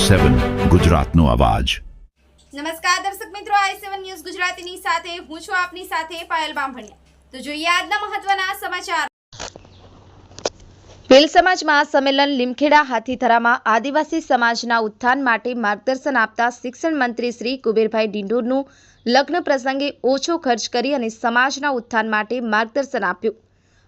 i7 ગુજરાતનો અવાજ। નમસ્કાર દર્શક મિત્રો, i7 ન્યૂઝ ગુજરાતીની સાથે હું છું આપની સાથે પાયલ બામભણિયા। તો જોઈએ આજના મહત્વના સમાચાર। ભીલ સમાજ મહાસંમેલન લીમખેડા હાથીથરામાં આદિવાસી સમાજના ઉત્થાન માટે માર્ગદર્શન આપતા શિક્ષણ મંત્રી શ્રી કુબેરભાઈ ડિંડોરનું લગ્ન પ્રસંગે ઓછો ખર્ચ કરી અને સમાજના ઉત્થાન માટે માર્ગદર્શન આપ્યું।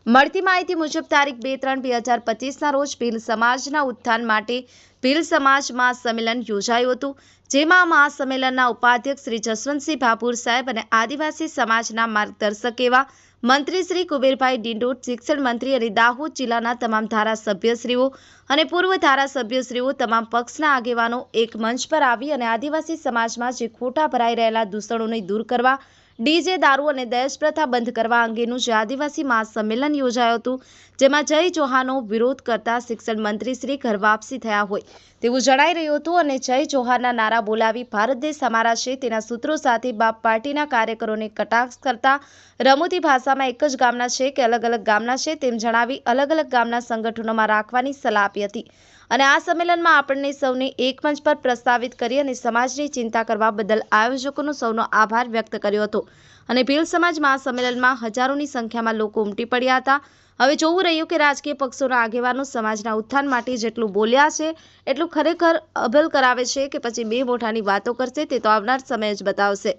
મળતી માહિતી મુજબ તારીખ 2-3-2025ના રોજ ભીલ સમાજના ઉત્થાન માટે ભીલ સમાજ મહાસંમેલન યોજાયું હતું, જેમાં મહાસંમેલનના ઉપાધ્યક્ષ શ્રી જસવંતસિંહ ભાભોર સાહેબ અને આદિવાસી સમાજના માર્ગદર્શક એવા મંત્રી શ્રી કુબેરભાઈ ડિંડોર, શિક્ષણ મંત્રી અને દાહોદ જિલ્લાના તમામ ધારાસભ્યશ્રીઓ અને પૂર્વ ધારાસભ્યશ્રીઓ, તમામ પક્ષના આગેવાનો એક મંચ પર આવી અને આદિવાસી સમાજમાં જે ખોટા ભરાઈ રહેલા દૂષણોને દૂર કરવા, ડીજે, દારૂ અને દહેજ પ્રથા બંધ કરવા અંગેનું જે આદિવાસી મહાસંમેલન યોજાયું હતું, જેમાં જય જોહારનો વિરોધ કરતા શિક્ષણ મંત્રી શ્રી ઘર વાપસી થયા હોય તેવું જણાઈ રહ્યું હતું અને જય જોહારના નારા બોલાવી ભારત દેશ અમારા છે તેના સૂત્રો સાથે બાપ પાર્ટીના કાર્યકરોને કટાક્ષ કરતા રમૂતી ભાષામાં એક જ ગામના છે કે અલગ અલગ ગામના છે તેમ જણાવી અલગ અલગ ગામના સંગઠનોમાં રાખવાની સલાહ આપી હતી અને આ સંમેલનમાં આપણને સૌને એક મંચ પર પ્રસ્તાવિત કરી અને સમાજની ચિંતા કરવા બદલ આયોજકોનો સૌનો આભાર વ્યક્ત કર્યો હતો અને ભીલ સમાજ મહાસંમેલનમાં હજારોની સંખ્યામાં લોકો ઉમટી પડ્યા હતા। હવે જોવું રહ્યું કે રાજકીય પક્ષોના આગેવાનો સમાજના ઉત્થાન માટે જેટલું બોલ્યા છે એટલું ખરેખર અમલ કરાવે છે કે પછી બે મોઢાની વાતો કરશે તે તો આવનાર સમય જ બતાવશે।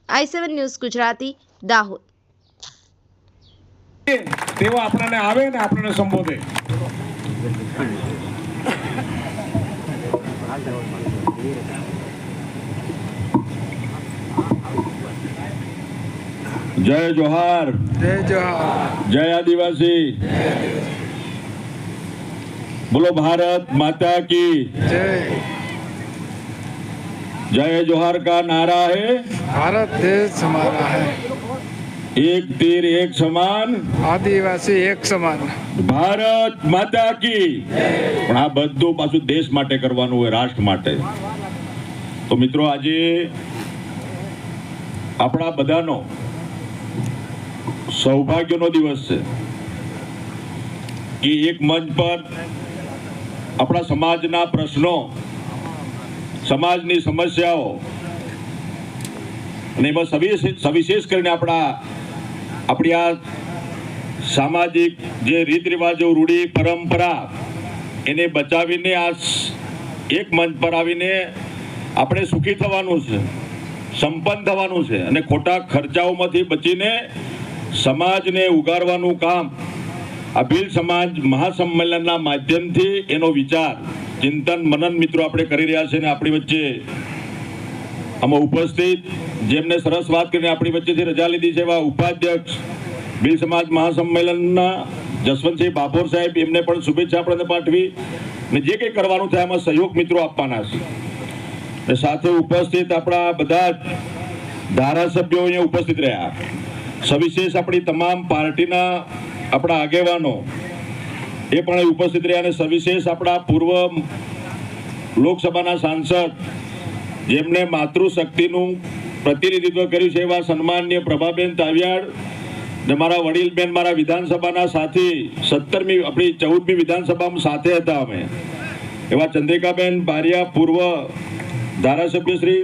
i7 news Gujarati, Dahod. તેઓ આપણને આવે ને આપણને સંબોધે। जय जोहार, जय जोहार, जय आदिवासी, बोलो भारत माता की जय। जय जोहार का नारा है, भारत देश हमारा है, एक तीर एक समान, आदिवासी एक સમાન। ભારત માતા કી। પણ આ બધું પાછું દેશ માટે કરવાનું હોય, રાષ્ટ્ર માટે। તો મિત્રો, આજે આપણા બધાનો સૌભાગ્યનો દિવસ છે કે એક મંચ પર આપણા સમાજના પ્રશ્નો, સમાજની સમસ્યાઓ અને એમાં સવિશેષ કરીને આપણી આ સામાજિક જે રીત રિવાજો, રૂઢી પરંપરા એને બચાવીને આ એક મંચ પર આવીને આપણે સુખી થવાનું છે, સંપન્ન થવાનું છે અને ખોટા ખર્ચાઓમાંથી બચીને સમાજને ઉગારવાનું કામ આ ભીલ સમાજ મહાસંમેલનના માધ્યમથી એનો વિચાર, ચિંતન, મનન મિત્રો આપણે કરી રહ્યા છે અને આપણી વચ્ચે આમાં ઉપસ્થિત જેમને સરસ વાત કરીને આપણી વચ્ચેથી રજા લીધી છે એવા ઉપાધ્યક્ષ ભીલ સમાજ મહાસંમેલનના જસવંતસિંહ ભાભોર સાહેબ, એમને પણ શુભેચ્છા આપણને પાઠવી અને જે કંઈ કરવાનું થાય એમાં સહયોગ મિત્રો આપવાના છે અને સાથે ઉપસ્થિત આપણા બધા ધારાસભ્યો અહીંયા ઉપસ્થિત રહ્યા, સવિશેષ આપણી તમામ પાર્ટીના આપણા આગેવાનો એ પણ ઉપસ્થિત રહ્યા અને સવિશેષ આપણા પૂર્વ લોકસભાના સાંસદ જેમને માતૃશક્તિનું પ્રતિનિધિત્વ કર્યું છે એવા સન્માનીય પ્રભાબેન તાવિયાડ ને મારા વડીલ બેન, મારા વિધાનસભાના સાથી 17મી આપણી 14મી વિધાનસભામાં સાથે હતા અમે એવા ચંદ્રિકાબેન બારિયા, પૂર્વ ધારાસભ્ય શ્રી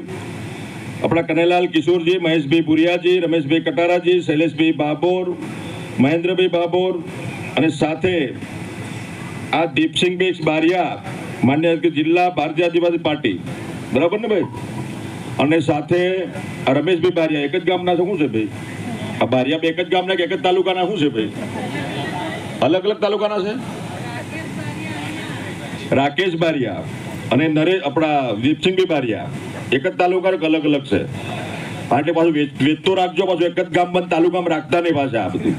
આપણા કનૈલાલ કિશોરજી, મહેશભાઈ ભુરિયાજી, રમેશભાઈ કટારાજી, શૈલેષભાઈ ભાભોર, મહેન્દ્રભાઈ ભાભોર અને સાથે આ દીપસિંહભાઈ બારિયા, માન્ય જિલ્લા ભારતીય આદિવાસી પાર્ટી, બરાબર ને ભાઈ, અને સાથે રમેશભાઈ બારિયા એક જ ગામના છે, શું છે ભાઈ આ બારિયા એક જ ગામના કે એક જ તાલુકાના શું છે ભાઈ? અલગ અલગ તાલુકાના છે। રાકેશ બારિયા અને આપણા દીપસિંહભાઈ બારિયા એક જ તાલુકા અલગ અલગ છે, એટલે પાછું વેચતો રાખજો, પાછું એક જ ગામમાં તાલુકામાં રાખતા નહીં પાછા આ બધું।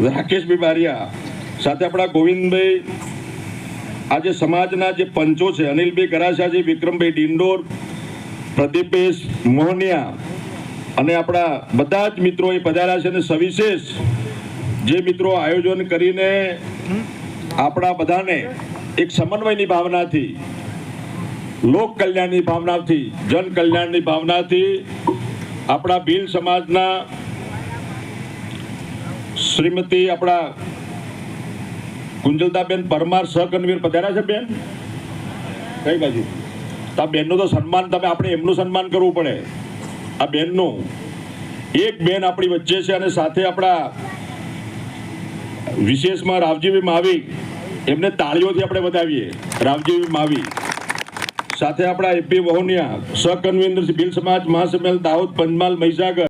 રાકેશભાઈ બારિયા સાથે આપણા ગોવિંદભાઈ, આજે સમાજના જે પંચો છે, અનિલભાઈ ગરાસાજી, વિક્રમભાઈ ડિંડોર, પ્રદીપભાઈ મોહનિયા અને આપણા બધા જ મિત્રો એ પધાર્યા છે અને સવિશેષ જે મિત્રો આયોજન કરીને આપણા બધાને એક સમન્વયની ભાવનાથી, લોક કલ્યાણની ભાવનાથી, જન કલ્યાણની ભાવનાથી આપણા ભીલ સમાજના શ્રીમતી આપણા કુંજલતાબેન પરમાર સહકન્વીર પધાર્યા છે બેન, કઈ બાજુ તો આ બેનનું તો સન્માન તમે આપણે એમનું સન્માન કરવું પડે. આ બેનનું એક બેન આપણી વચ્ચે છે અને સાથે આપણા વિશેષમાં રાવજીભાઈ માવી, એમને તાળીઓથી આપણે વધાવીએ. રાવજીભાઈ માવી સાથે આપણા એપી વહોનિયા, સહ કન્વીનર ભીલ સમાજ મહાસંમેલન દાહોદ, પંચમહાલ, મહીસાગર.